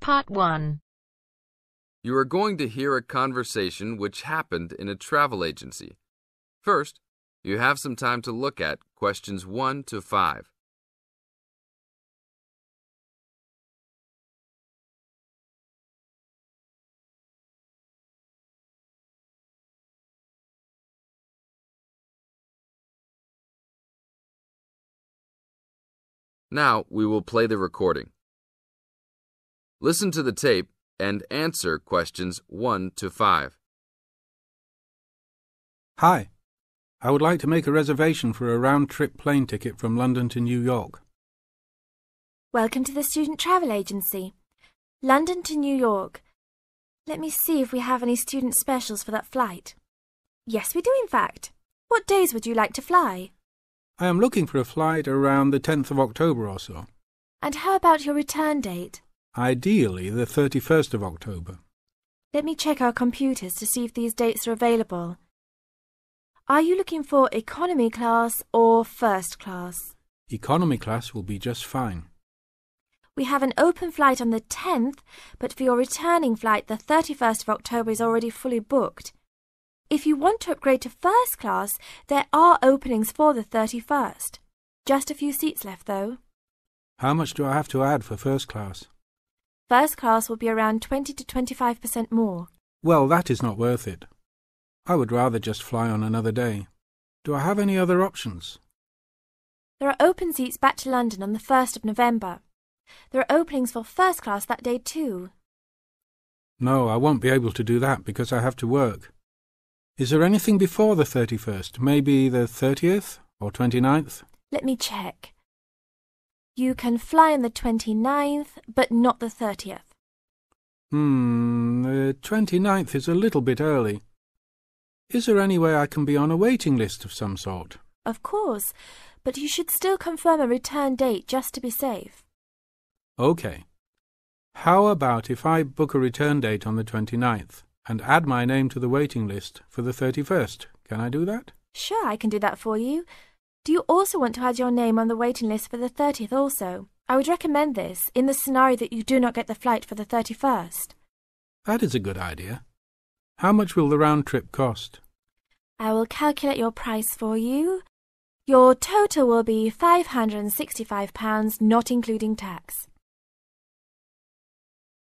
Part 1. You are going to hear a conversation which happened in a travel agency. First, you have some time to look at questions 1 to 5. Now we will play the recording. Listen to the tape and answer questions 1 to 5. Hi, I would like to make a reservation for a round-trip plane ticket from London to New York. Welcome to the Student Travel Agency. London to New York. Let me see if we have any student specials for that flight. Yes, we do in fact. What days would you like to fly? I am looking for a flight around the 10th of October or so. And how about your return date? Ideally, the 31st of October. Let me check our computers to see if these dates are available. Are you looking for economy class or first class? Economy class will be just fine. We have an open flight on the 10th, but for your returning flight, the 31st of October is already fully booked. If you want to upgrade to first class, there are openings for the 31st. Just a few seats left, though. How much do I have to add for first class? First class will be around 20 to 25% more. Well, that is not worth it. I would rather just fly on another day. Do I have any other options? There are open seats back to London on the 1st of November. There are openings for first class that day too. No, I won't be able to do that because I have to work. Is there anything before the 31st? Maybe the 30th or 29th? Let me check. You can fly on the 29th, but not the 30th. The 29th is a little bit early. Is there any way I can be on a waiting list of some sort? Of course, but you should still confirm a return date just to be safe. OK. How about if I book a return date on the 29th and add my name to the waiting list for the 31st? Can I do that? Sure, I can do that for you. Do you also want to add your name on the waiting list for the 30th also? I would recommend this in the scenario that you do not get the flight for the 31st. That is a good idea. How much will the round trip cost? I will calculate your price for you. Your total will be £565, not including tax.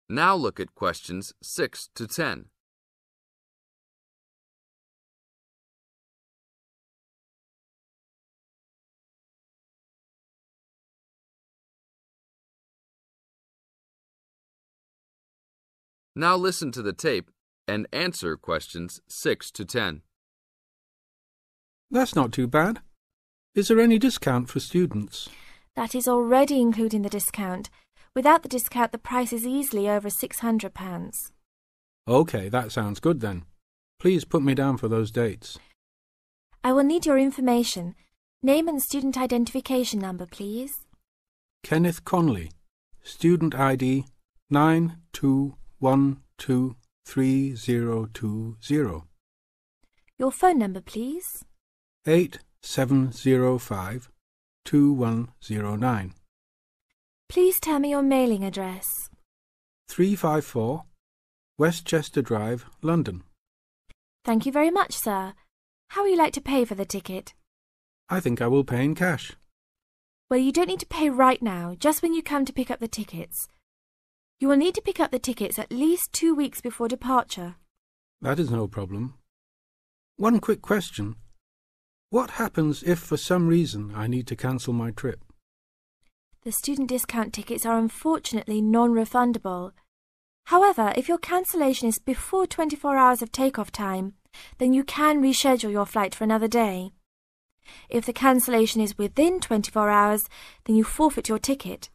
Now look at questions 6 to 10. Now listen to the tape and answer questions 6 to 10. That's not too bad. Is there any discount for students? That is already including the discount. Without the discount, the price is easily over £600. OK, that sounds good then. Please put me down for those dates. I will need your information. Name and student identification number, please. Kenneth Conley, student ID 92123020. Your phone number, please. 87052109. Please tell me your mailing address. 354 Westchester Drive, London. Thank you very much, sir. How would you like to pay for the ticket? I think I will pay in cash. Well, you don't need to pay right now, just when you come to pick up the tickets. You will need to pick up the tickets at least 2 weeks before departure. That is no problem. One quick question. What happens if for some reason I need to cancel my trip? The student discount tickets are unfortunately non-refundable. However, if your cancellation is before 24 hours of takeoff time, then you can reschedule your flight for another day. If the cancellation is within 24 hours, then you forfeit your ticket.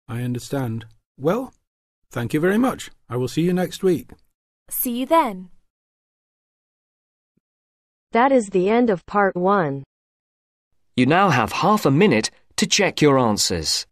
I understand. Well, thank you very much. I will see you next week. See you then. That is the end of part 1. You now have half a minute to check your answers.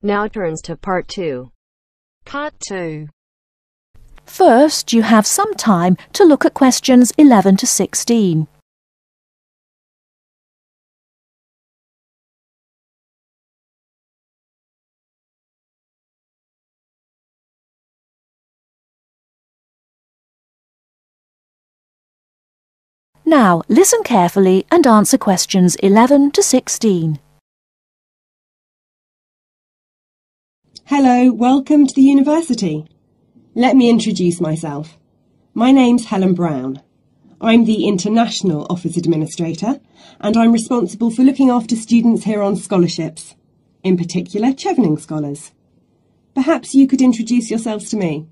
Now turns to part 2. Part 2. First, you have some time to look at questions 11 to 16. Now, listen carefully and answer questions 11 to 16. Hello, welcome to the university. Let me introduce myself. My name's Helen Brown. I'm the International Office Administrator and I'm responsible for looking after students here on scholarships, in particular Chevening scholars. Perhaps you could introduce yourselves to me.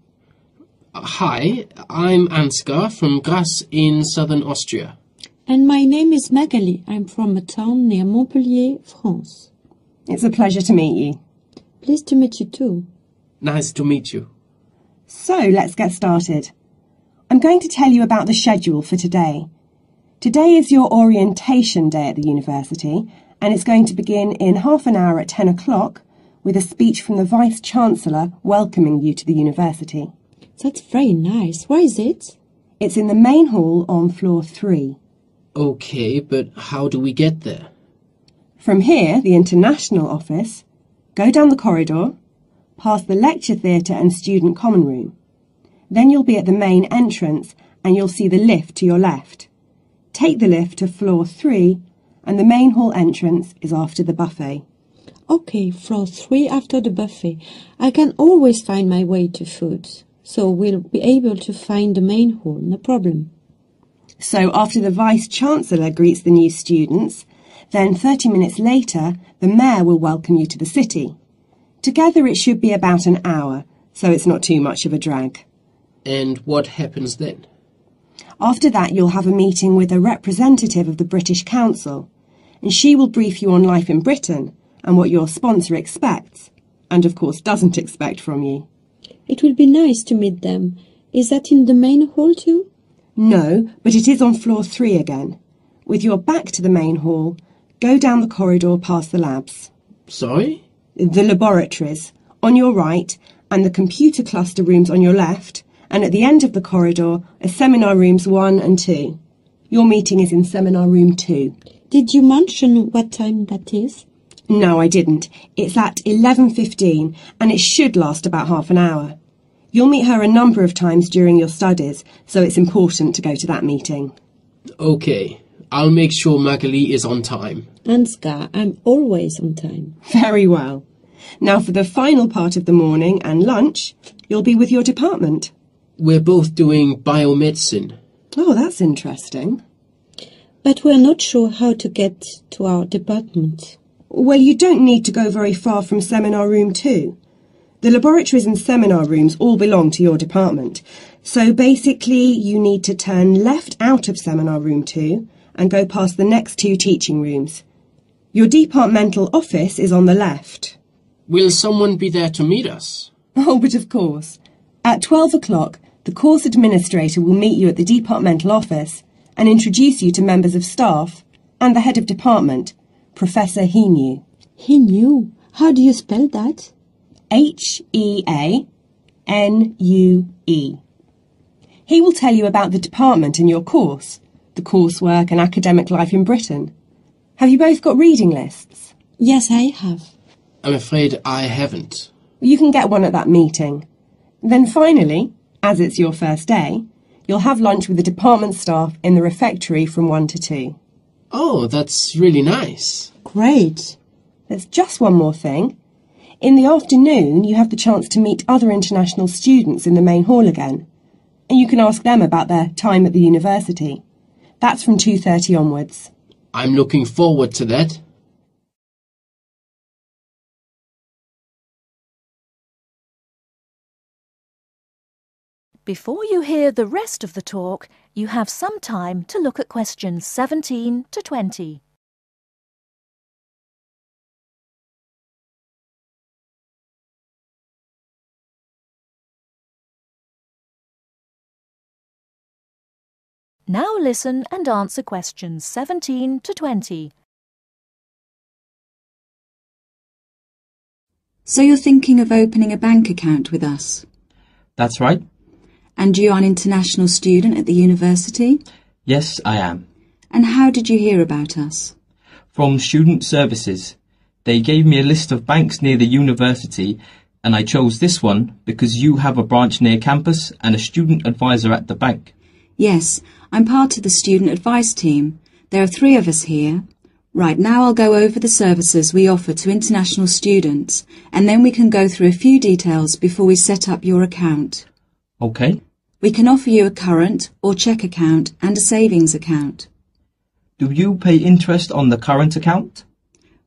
Hi, I'm Ansgar from Grasse in southern Austria. And my name is Magali. I'm from a town near Montpellier, France. It's a pleasure to meet you. Pleased to meet you too. Nice to meet you. So let's get started. I'm going to tell you about the schedule for today. Today is your orientation day at the university and it's going to begin in half an hour at 10 o'clock with a speech from the Vice-Chancellor welcoming you to the university. That's very nice. Where is it? It's in the main hall on floor 3. Okay, but how do we get there? From here, the International Office, go down the corridor, past the lecture theatre and student common room. Then you'll be at the main entrance and you'll see the lift to your left. Take the lift to floor 3 and the main hall entrance is after the buffet. Okay, floor 3 after the buffet. I can always find my way to food. So we'll be able to find the main hall, no problem. So after the Vice-Chancellor greets the new students, then 30 minutes later, the Mayor will welcome you to the city. Together it should be about an hour, so it's not too much of a drag. And what happens then? After that, you'll have a meeting with a representative of the British Council, and she will brief you on life in Britain and what your sponsor expects, and of course doesn't expect from you. It will be nice to meet them. Is that in the main hall too? No, but it is on floor 3 again. With your back to the main hall, go down the corridor past the labs. Sorry? The laboratories, on your right, and the computer cluster rooms on your left, and at the end of the corridor are seminar rooms 1 and 2. Your meeting is in seminar room 2. Did you mention what time that is? No, I didn't. It's at 11:15 and it should last about half an hour. You'll meet her a number of times during your studies, so it's important to go to that meeting. Okay, I'll make sure Magali is on time. Ansgar, I'm always on time. Very well. Now for the final part of the morning and lunch, you'll be with your department. We're both doing biomedicine. Oh, that's interesting. But we're not sure how to get to our department. Well, you don't need to go very far from seminar room 2. The laboratories and seminar rooms all belong to your department. So basically, you need to turn left out of seminar room 2 and go past the next 2 teaching rooms. Your departmental office is on the left. Will someone be there to meet us? Oh, but of course. At 12 o'clock, the course administrator will meet you at the departmental office and introduce you to members of staff and the head of department, Professor Heanue. Heanue? How do you spell that? Heanue. He will tell you about the department and your course, the coursework and academic life in Britain. Have you both got reading lists? Yes, I have. I'm afraid I haven't. You can get one at that meeting. Then finally, as it's your first day, you'll have lunch with the department staff in the refectory from 1 to 2. Oh, that's really nice. Great. There's just one more thing. In the afternoon, you have the chance to meet other international students in the main hall again. And you can ask them about their time at the university. That's from 2:30 onwards. I'm looking forward to that. Before you hear the rest of the talk, you have some time to look at questions 17 to 20. Now listen and answer questions 17 to 20. So you're thinking of opening a bank account with us? That's right. And you are an international student at the university? Yes, I am. And how did you hear about us? From Student Services. They gave me a list of banks near the university, and I chose this one because you have a branch near campus and a student advisor at the bank. Yes, I'm part of the student advice team. There are 3 of us here. Right, now I'll go over the services we offer to international students, and then we can go through a few details before we set up your account. Okay. We can offer you a current or cheque account and a savings account. Do you pay interest on the current account?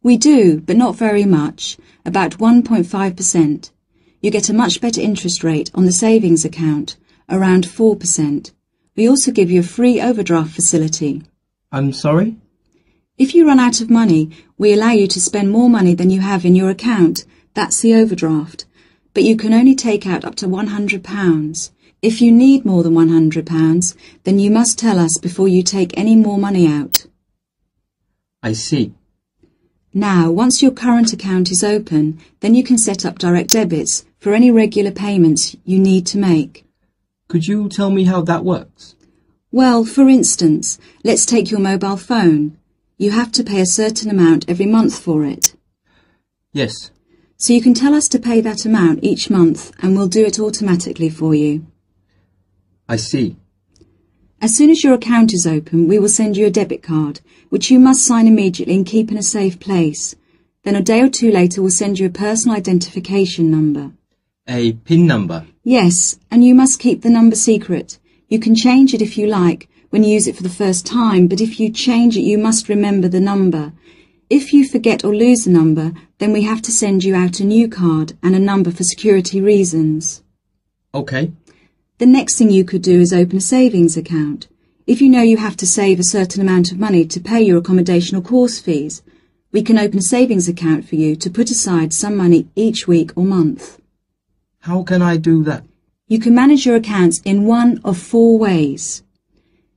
We do, but not very much, about 1.5%. You get a much better interest rate on the savings account, around 4%. We also give you a free overdraft facility. I'm sorry? If you run out of money, we allow you to spend more money than you have in your account. That's the overdraft. But you can only take out up to £100. If you need more than £100, then you must tell us before you take any more money out. I see. Now, once your current account is open, then you can set up direct debits for any regular payments you need to make. Could you tell me how that works? Well, for instance, let's take your mobile phone. You have to pay a certain amount every month for it. Yes. So you can tell us to pay that amount each month and we'll do it automatically for you. I see. As soon as your account is open, we will send you a debit card, which you must sign immediately and keep in a safe place. Then a day or 2 later, we'll send you a personal identification number. A PIN number? Yes, and you must keep the number secret. You can change it if you like when you use it for the first time, but if you change it, you must remember the number. If you forget or lose the number, then we have to send you out a new card and a number for security reasons. Okay. The next thing you could do is open a savings account. If you know you have to save a certain amount of money to pay your accommodation or course fees, we can open a savings account for you to put aside some money each week or month. How can I do that? You can manage your accounts in one of 4 ways.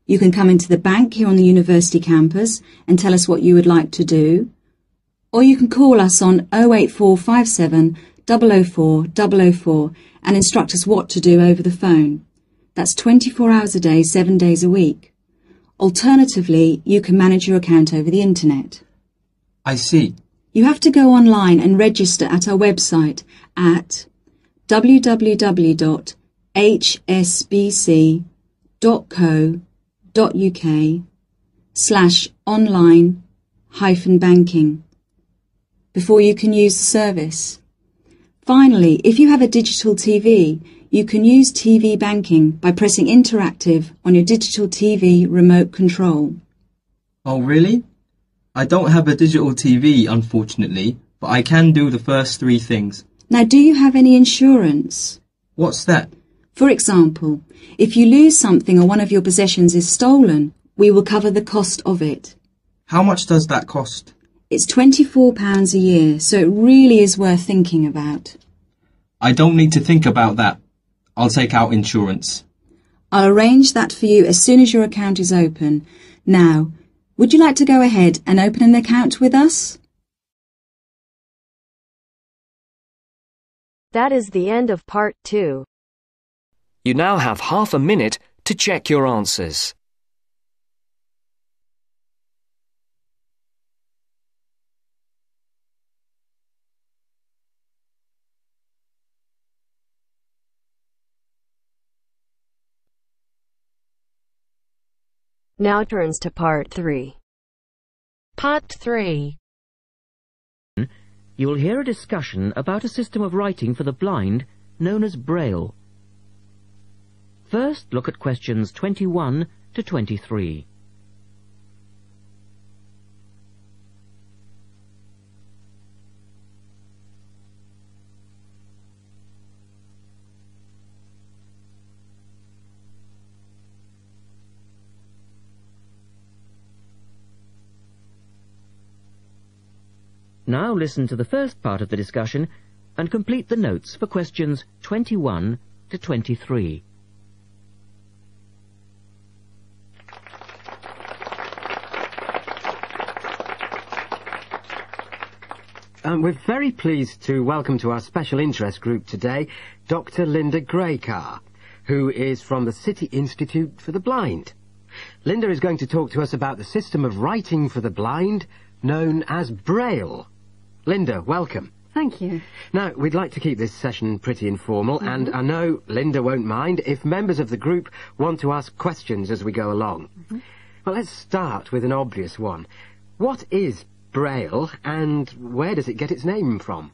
You can come into the bank here on the university campus and tell us what you would like to do, or you can call us on 08457 004 004 and instruct us what to do over the phone. That's 24 hours a day, 7 days a week. Alternatively, you can manage your account over the internet. I see. You have to go online and register at our website at www.hsbc.co.uk/online-banking before you can use the service. Finally, if you have a digital TV, you can use TV banking by pressing interactive on your digital TV remote control. Oh, really? I don't have a digital TV, unfortunately, but I can do the first 3 things. Now, do you have any insurance? What's that? For example, if you lose something or one of your possessions is stolen, we will cover the cost of it. How much does that cost? It's £24 a year, so it really is worth thinking about. I don't need to think about that. I'll take out insurance. I'll arrange that for you as soon as your account is open. Now, would you like to go ahead and open an account with us? That is the end of part 2. You now have half a minute to check your answers. Now turns to part 3. Part 3. You will hear a discussion about a system of writing for the blind known as Braille. First, look at questions 21 to 23. Now listen to the first part of the discussion and complete the notes for questions 21 to 23. We're very pleased to welcome to our special interest group today Dr. Linda Graycar, who is from the City Institute for the Blind. Linda is going to talk to us about the system of writing for the blind known as Braille. Linda, welcome. Thank you. Now, we'd like to keep this session pretty informal, and I know Linda won't mind if members of the group want to ask questions as we go along. Well, let's start with an obvious one. What is Braille, and where does it get its name from?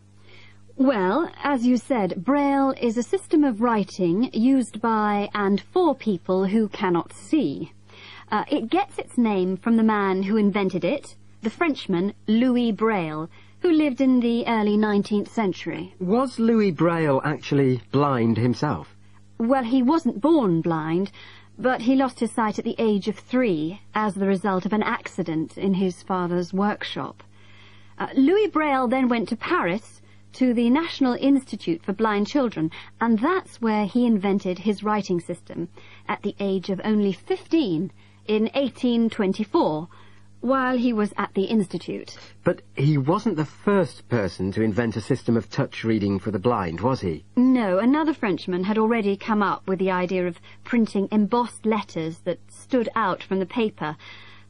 Well, as you said, Braille is a system of writing used by and for people who cannot see. It gets its name from the man who invented it, the Frenchman Louis Braille, who lived in the early 19th century. Was Louis Braille actually blind himself? Well, he wasn't born blind, but he lost his sight at the age of 3 as the result of an accident in his father's workshop. Louis Braille then went to Paris to the National Institute for Blind Children, and that's where he invented his writing system at the age of only 15 in 1824, while he was at the Institute. But he wasn't the first person to invent a system of touch reading for the blind, was he? No, another Frenchman had already come up with the idea of printing embossed letters that stood out from the paper,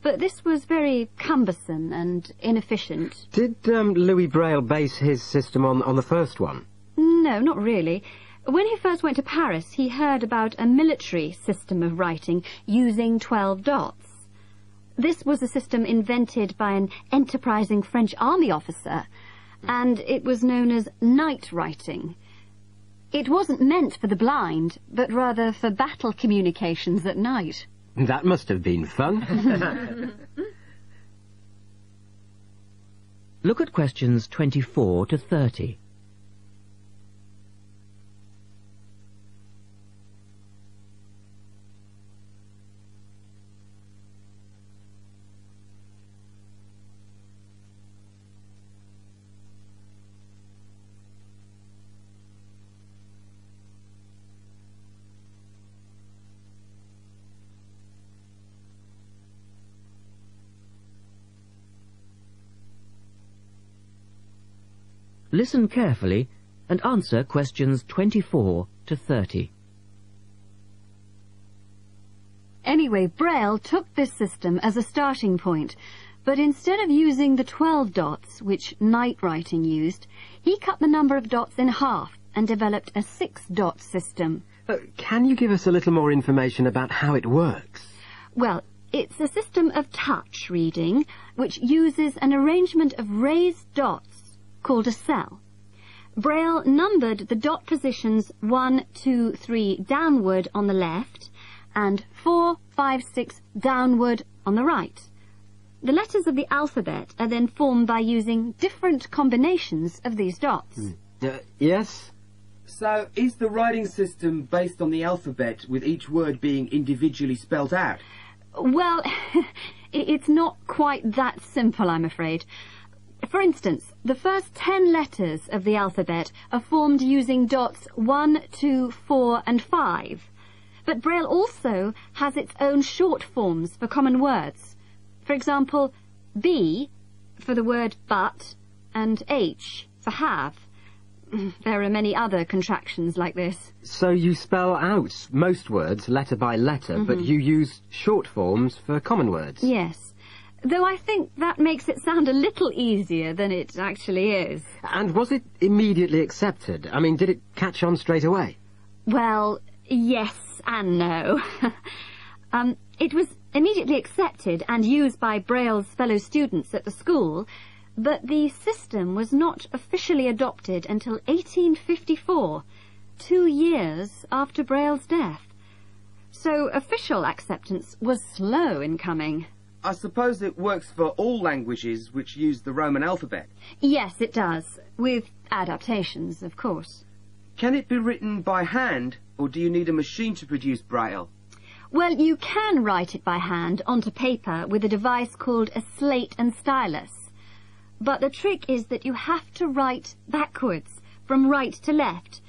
but this was very cumbersome and inefficient. Did Louis Braille base his system on the first one? No, not really. When he first went to Paris, he heard about a military system of writing using 12 dots. This was a system invented by an enterprising French army officer, and it was known as night writing. It wasn't meant for the blind, but rather for battle communications at night. That must have been fun. Look at questions 24 to 30. Listen carefully and answer questions 24 to 30. Anyway, Braille took this system as a starting point, but instead of using the 12 dots, which night writing used, he cut the number of dots in half and developed a 6-dot system. Can you give us a little more information about how it works? Well, it's a system of touch reading, which uses an arrangement of raised dots called a cell. Braille numbered the dot positions 1, 2, 3 downward on the left and 4, 5, 6 downward on the right. The letters of the alphabet are then formed by using different combinations of these dots. Yes? So, is the writing system based on the alphabet with each word being individually spelt out? Well, it's not quite that simple, I'm afraid. For instance, the first 10 letters of the alphabet are formed using dots 1, 2, 4 and 5. But Braille also has its own short forms for common words. For example, B for the word but and H for have. There are many other contractions like this. So you spell out most words letter by letter, but you use short forms for common words? Yes. Though I think that makes it sound a little easier than it actually is. And was it immediately accepted? I mean, did it catch on straight away? Well, yes and no. It was immediately accepted and used by Braille's fellow students at the school, but the system was not officially adopted until 1854, 2 years after Braille's death. So official acceptance was slow in coming. I suppose it works for all languages which use the Roman alphabet. Yes, it does, with adaptations, of course. Can it be written by hand, or do you need a machine to produce Braille? Well, you can write it by hand onto paper with a device called a slate and stylus. But the trick is that you have to write backwards, from right to left,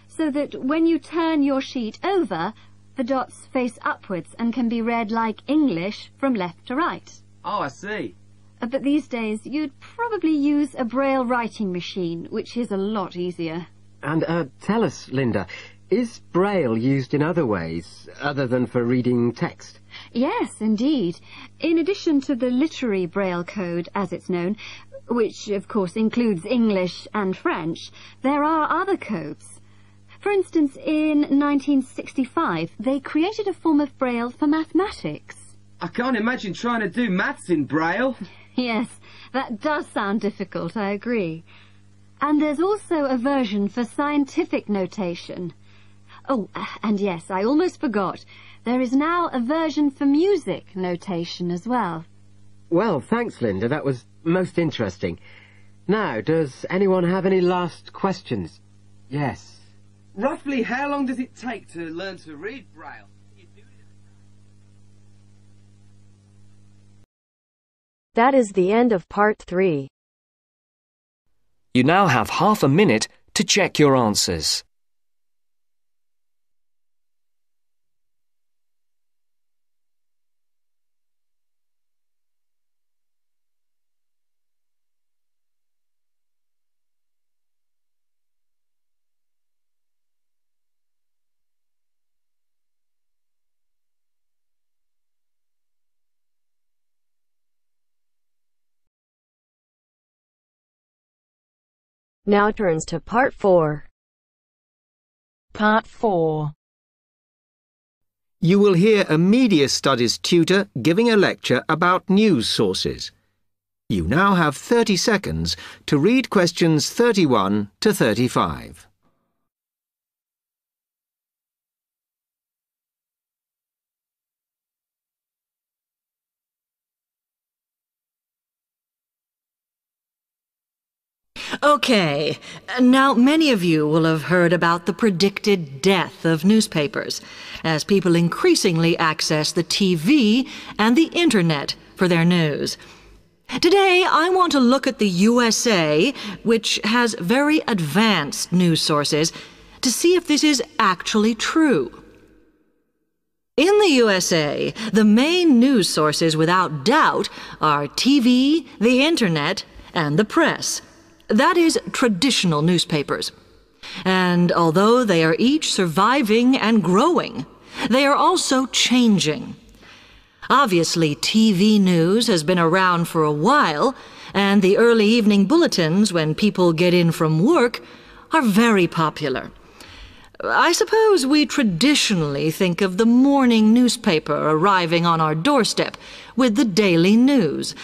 so that when you turn your sheet over, the dots face upwards and can be read like English from left to right. Oh, I see. But these days you'd probably use a Braille writing machine, which is a lot easier. And tell us, Linda, is Braille used in other ways, other than for reading text? Yes, indeed. In addition to the literary Braille code, as it's known, which of course includes English and French, there are other codes. For instance, in 1965, they created a form of Braille for mathematics. I can't imagine trying to do maths in Braille. Yes, that does sound difficult, I agree. And there's also a version for scientific notation. Oh, and yes, I almost forgot. There is now a version for music notation as well. Well, thanks, Linda. That was most interesting. Now, does anyone have any last questions? Yes. Roughly how long does it take to learn to read Braille? That is the end of part 3. You now have half a minute to check your answers. Now turns to part 4. Part 4. You will hear a media studies tutor giving a lecture about news sources. You now have 30 seconds to read questions 31 to 35. Okay, now many of you will have heard about the predicted death of newspapers, as people increasingly access the TV and the Internet for their news. Today, I want to look at the USA, which has very advanced news sources, to see if this is actually true. In the USA, the main news sources without doubt are TV, the Internet, and the press. That is, traditional newspapers. And although they are each surviving and growing, they are also changing. Obviously, TV news has been around for a while, and the early evening bulletins, when people get in from work, are very popular. I suppose we traditionally think of the morning newspaper arriving on our doorstep with the daily news.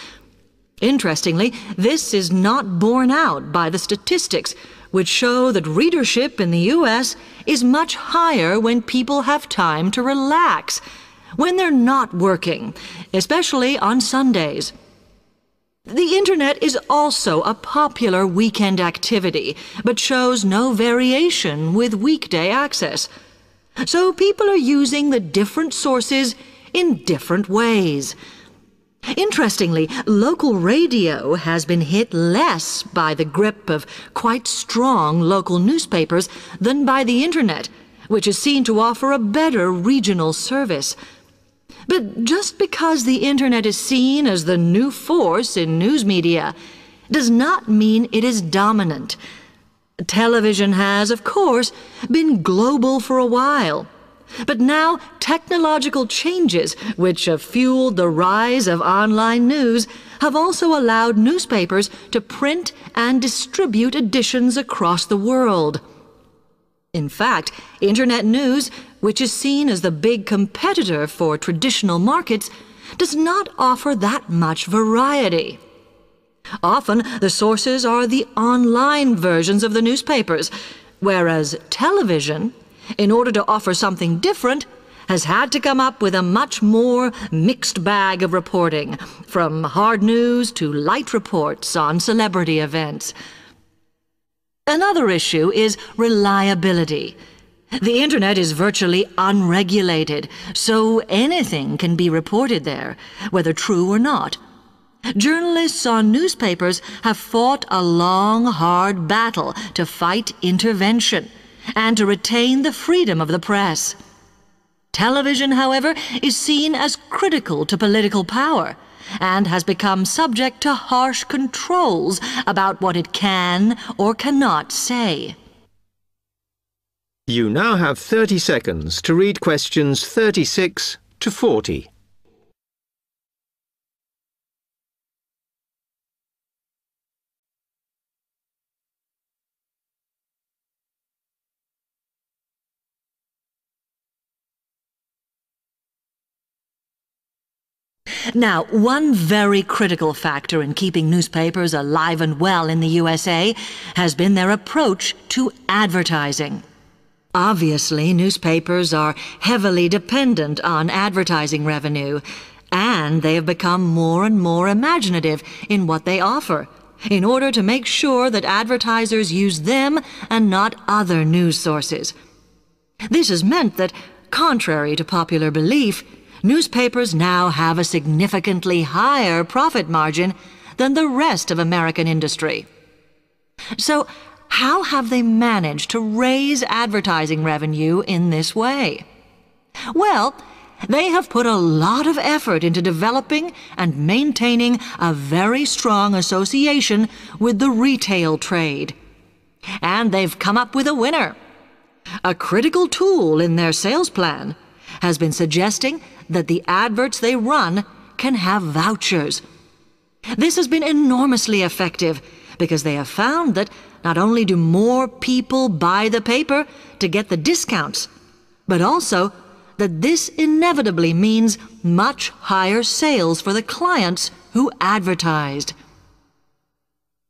Interestingly, this is not borne out by the statistics, which show that readership in the U.S. is much higher when people have time to relax, when they're not working, especially on Sundays. The Internet is also a popular weekend activity, but shows no variation with weekday access. So people are using the different sources in different ways. Interestingly, local radio has been hit less by the grip of quite strong local newspapers than by the Internet, which is seen to offer a better regional service. But just because the Internet is seen as the new force in news media does not mean it is dominant. Television has, of course, been global for a while. But now technological changes, which have fueled the rise of online news, have also allowed newspapers to print and distribute editions across the world. In fact, Internet news, which is seen as the big competitor for traditional markets, does not offer that much variety. Often, the sources are the online versions of the newspapers, whereas television, in order to offer something different, has had to come up with a much more mixed bag of reporting, from hard news to light reports on celebrity events. Another issue is reliability. The Internet is virtually unregulated, so anything can be reported there, whether true or not. Journalists on newspapers have fought a long, hard battle to fight intervention and to retain the freedom of the press. Television, however, is seen as critical to political power, and has become subject to harsh controls about what it can or cannot say. You now have 30 seconds to read questions 36 to 40. Now, one very critical factor in keeping newspapers alive and well in the USA has been their approach to advertising. Obviously, newspapers are heavily dependent on advertising revenue, and they have become more and more imaginative in what they offer, in order to make sure that advertisers use them and not other news sources. This has meant that, contrary to popular belief, newspapers now have a significantly higher profit margin than the rest of American industry. So, how have they managed to raise advertising revenue in this way? Well, they have put a lot of effort into developing and maintaining a very strong association with the retail trade. And they've come up with a winner. A critical tool in their sales plan has been suggesting that the adverts they run can have vouchers. This has been enormously effective because they have found that not only do more people buy the paper to get the discounts, but also that this inevitably means much higher sales for the clients who advertised.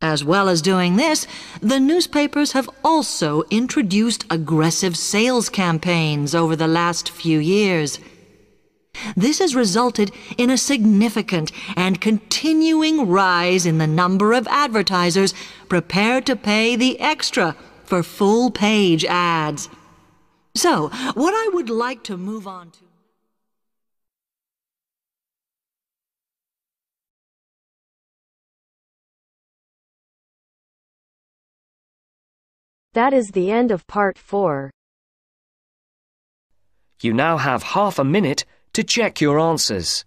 As well as doing this, the newspapers have also introduced aggressive sales campaigns over the last few years. This has resulted in a significant and continuing rise in the number of advertisers prepared to pay the extra for full-page ads. So, what I would like to move on to... That is the end of part 4. You now have half a minute to check your answers.